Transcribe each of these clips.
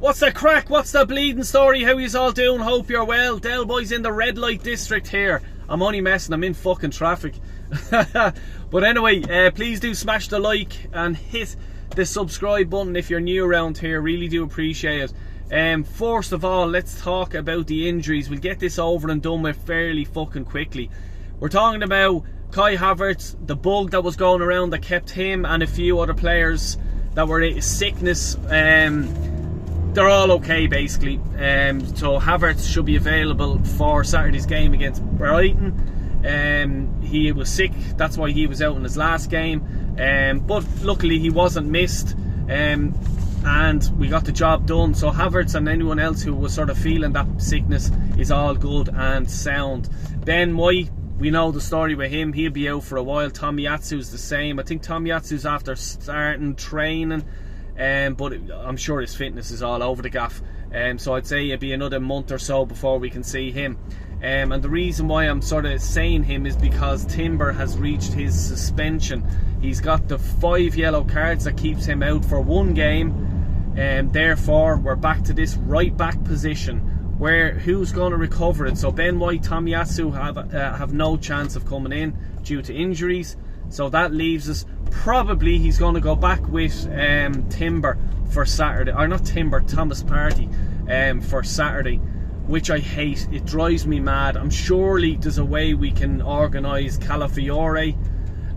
What's the crack? What's the bleeding story? How yous all doing? Hope you're well. Del Boy's in the red light district here. I'm only messing, I'm in fucking traffic. But anyway, please do smash the like and hit the subscribe button if you're new around here. Really do appreciate it. First of all, let's talk about the injuries. We'll get this over and done with fairly fucking quickly. We're talking about Kai Havertz, the bug that was going around that kept him and a few other players that were in sickness. They're all okay basically. So Havertz should be available for Saturday's game against Brighton. He was sick, that's why he was out in his last game. But luckily he wasn't missed. And we got the job done. So Havertz and anyone else who was sort of feeling that sickness is all good and sound. Ben White, we know the story with him. He'll be out for a while. Tomiyasu's the same. I think Tomiyasu's after starting training. But I'm sure his fitness is all over the gaff. So I'd say it'd be another month or so before we can see him. And the reason why I'm sort of saying him is because Timber has reached his suspension. He's got the 5 yellow cards that keeps him out for 1 game. And therefore we're back to this right back position where who's going to recover it? So Ben White, Tomiyasu have no chance of coming in due to injuries. So that leaves us, probably he's going to go back with Timber for Saturday, or not Timber, Thomas Partey for Saturday, which I hate. It drives me mad. I'm surely there's a way we can organise Calafiore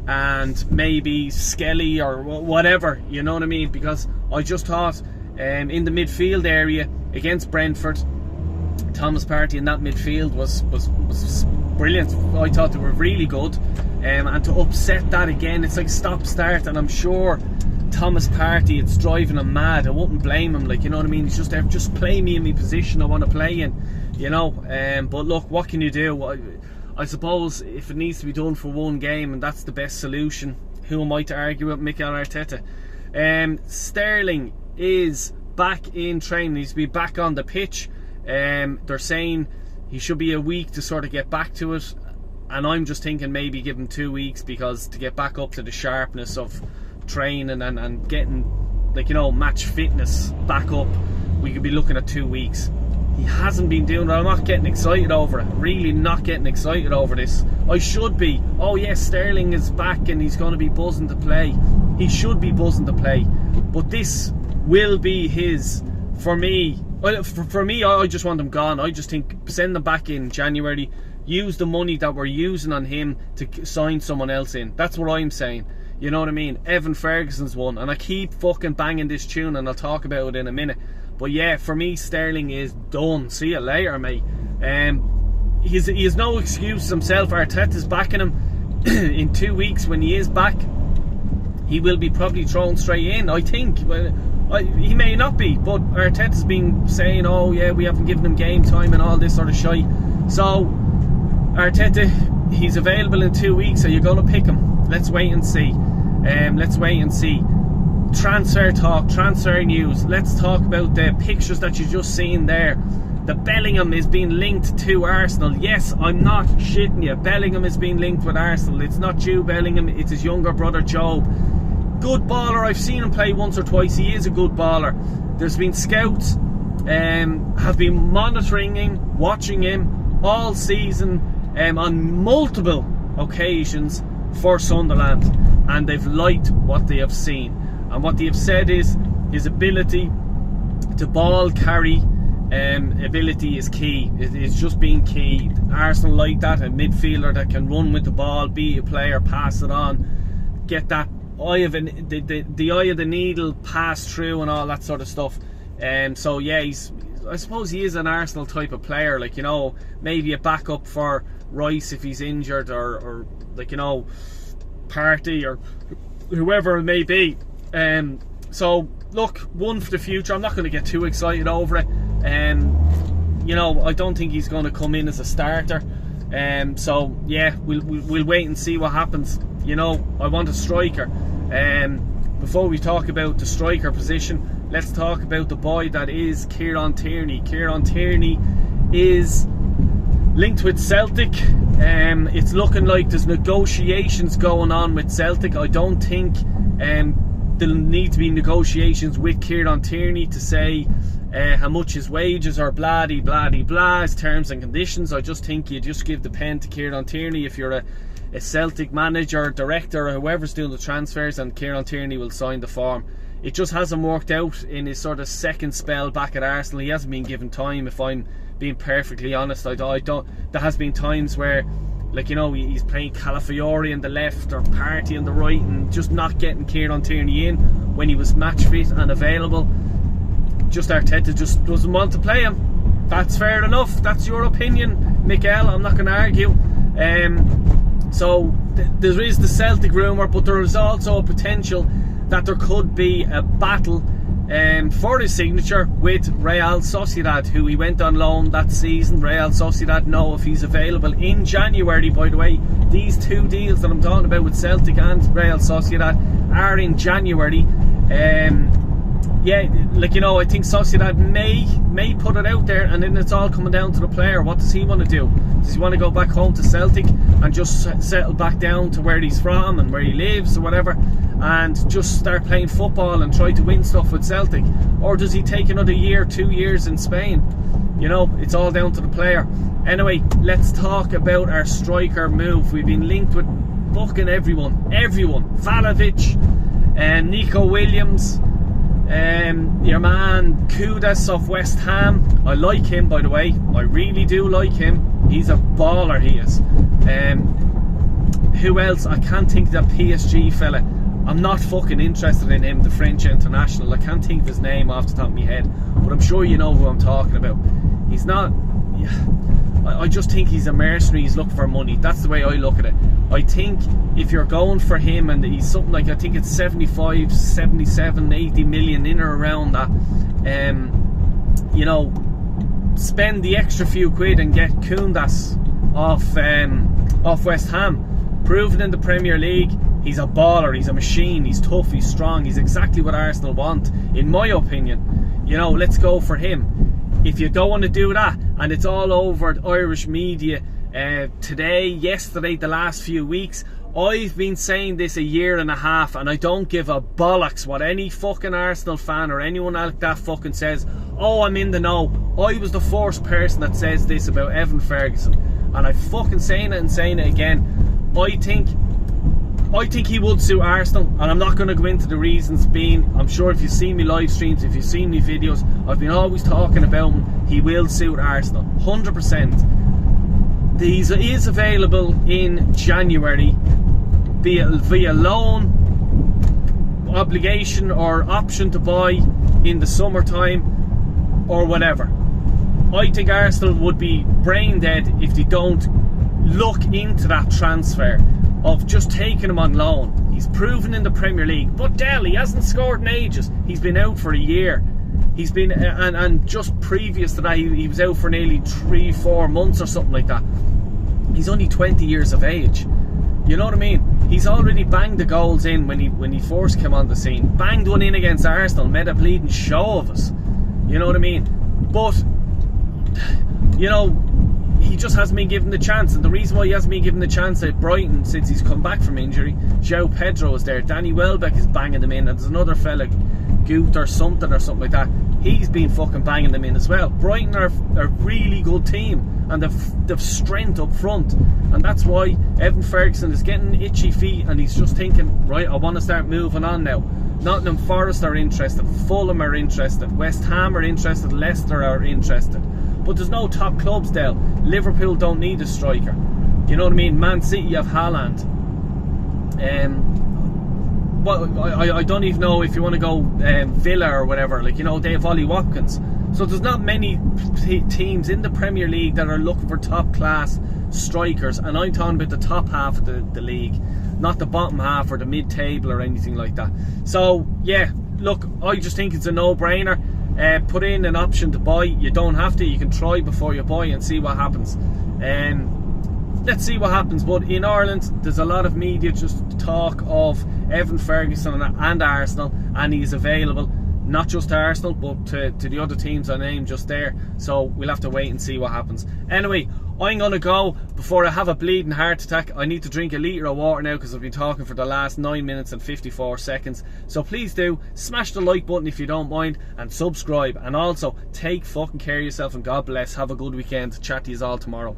and maybe Skelly or whatever, you know what I mean? Because I just thought in the midfield area against Brentford, Thomas Partey in that midfield was brilliant. I thought they were really good. And to upset that again, it's like stop-start, and I'm sure Thomas Partey, it's driving him mad. I wouldn't blame him, like, you know what I mean? He's just there, just play me in my position I want to play in, you know. But look, what can you do? I suppose if it needs to be done for 1 game and that's the best solution, who am I to argue with Mikel Arteta? Sterling is back in training. He's to be back on the pitch. They're saying he should be a week to sort of get back to it. And I'm just thinking maybe give him 2 weeks, because to get back up to the sharpness of training and getting, like, you know, match fitness back up, we could be looking at 2 weeks. He hasn't been doing it. I'm not getting excited over it. Really not getting excited over this. I should be. Oh yes, Sterling is back and he's going to be buzzing to play. He should be buzzing to play. But this will be his, for me. For me, I just want him gone. I just think send him back in January. Use the money that we're using on him to sign someone else in. That's what I'm saying. You know what I mean? Evan Ferguson's one. And I keep fucking banging this tune and I'll talk about it in a minute. But yeah, for me, Sterling is done. See you later, mate. He has no excuse himself. Arteta's backing him. In 2 weeks, when he is back, he will be probably thrown straight in, I think. Well, he may not be, but Arteta's been saying, oh yeah, we haven't given him game time and all this sort of shite. So Arteta, he's available in 2 weeks. Are you going to pick him? Let's wait and see. Let's wait and see. Transfer talk, transfer news. Let's talk about the pictures that you've just seen there. The Bellingham is being linked to Arsenal. Yes, I'm not shitting you. Bellingham is being linked with Arsenal. It's not Jude Bellingham, it's his younger brother Job. Good baller. I've seen him play once or twice. He is a good baller. There's been scouts have been monitoring him, watching him all season on multiple occasions for Sunderland, and they've liked what they have seen. And what they have said is his ability to ball carry ability is key. It's just being key. Arsenal like that, a midfielder that can run with the ball, beat a player, pass it on, get that eye of the eye of the needle, pass through and all that sort of stuff. So yeah, I suppose he is an Arsenal type of player, like, you know, maybe a backup for Rice if he's injured, or like, you know, Partey or whoever it may be. So look, one for the future. I'm not going to get too excited over it. You know, I don't think he's going to come in as a starter. So yeah, we'll wait and see what happens. You know, I want a striker. Before we talk about the striker position, let's talk about the boy that is Kieran Tierney. Kieran Tierney is linked with Celtic. It's looking like there's negotiations going on with Celtic. I don't think there'll need to be negotiations with Kieran Tierney to say how much his wages are, blah blah, his terms and conditions. I just think you just give the pen to Kieran Tierney if you're a Celtic manager, director, or whoever's doing the transfers, and Kieran Tierney will sign the form. It just hasn't worked out in his sort of second spell back at Arsenal. He hasn't been given time, if I'm being perfectly honest. I don't. There has been times where, like, you know, he's playing Calafiori on the left or Partey on the right and just not getting Kieran Tierney in when he was match fit and available. Just Arteta just doesn't want to play him. That's fair enough. That's your opinion, Mikel. I'm not going to argue. So there is the Celtic rumour, but there is also a potential that there could be a battle for his signature with Real Sociedad, who he went on loan that season. Real Sociedad know if he's available in January, by the way. These two deals that I'm talking about with Celtic and Real Sociedad are in January. Yeah, like, you know, I think Sociedad may put it out there, and then it's all coming down to the player. What does he want to do? Does he want to go back home to Celtic and just settle back down to where he's from and where he lives or whatever, and just start playing football and try to win stuff with Celtic? Or does he take another year, 2 years in Spain? You know, it's all down to the player. Anyway, let's talk about our striker move. We've been linked with fucking everyone. Vlahovic, Nico Williams, your man Kudus of West Ham. I like him, by the way. I really do like him. He's a baller, he is. Who else? I can't think of that PSG fella. I'm not fucking interested in him, the French international. I can't think of his name off the top of my head, but I'm sure you know who I'm talking about. He's not... I just think he's a mercenary. He's looking for money. That's the way I look at it. I think if you're going for him, and he's something like, I think it's 75, 77, 80 million in or around that, you know, spend the extra few quid and get Kudus off West Ham. Proven in the Premier League, he's a baller, he's a machine, he's tough, he's strong, he's exactly what Arsenal want, in my opinion. You know, let's go for him. If you don't want to do that, and it's all over Irish media today, yesterday, the last few weeks, I've been saying this a year and a half, and I don't give a bollocks what any fucking Arsenal fan or anyone like that fucking says. Oh, I'm in the know. I was the first person that says this about Evan Ferguson, and I'm fucking saying it and saying it again. I think he would suit Arsenal, and I'm not going to go into the reasons being. I'm sure if you've seen me live streams, if you've seen me videos, I've been always talking about him. He will suit Arsenal, 100%. He is available in January, be it via loan, obligation, or option to buy in the summertime, or whatever. I think Arsenal would be brain dead if they don't look into that transfer of just taking him on loan. He's proven in the Premier League, but Dell, he hasn't scored in ages. He's been out for a year. He's been, and just previous to that, he was out for nearly 3-4 months or something like that. He's only 20 years of age. You know what I mean? He's already banged the goals in when he first came on the scene. Banged one in against Arsenal, made a bleeding show of us. You know what I mean? But, you know, he just hasn't been given the chance, and the reason why he hasn't been given the chance at Brighton since he's come back from injury, João Pedro is there, Danny Welbeck is banging them in, and there's another fella, Goot or something like that, he's been fucking banging them in as well. Brighton are a really good team, and they've strength up front, and that's why Evan Ferguson is getting itchy feet, and he's just thinking, right, I want to start moving on now. Nottingham Forest are interested, Fulham are interested, West Ham are interested, Leicester are interested. But there's no top clubs there. Liverpool don't need a striker. You know what I mean? Man City have Haaland. Well, I don't even know if you want to go Villa or whatever. Like, you know, they have Ollie Watkins. So there's not many teams in the Premier League that are looking for top class strikers. And I'm talking about the top half of the league, not the bottom half or the mid-table or anything like that. So, yeah, look, I just think it's a no-brainer. Put in an option to buy. You don't have to. You can try before you buy and see what happens. Let's see what happens. But in Ireland, there's a lot of media just talk of Evan Ferguson and Arsenal, and he's available. Not just to Arsenal, but to the other teams I named just there. So we'll have to wait and see what happens. Anyway, I'm gonna go before I have a bleeding heart attack. I need to drink a litre of water now because I've been talking for the last 9 minutes and 54 seconds. So please do smash the like button if you don't mind, and subscribe, and also take fucking care of yourself, and God bless. Have a good weekend. Chat to you all tomorrow.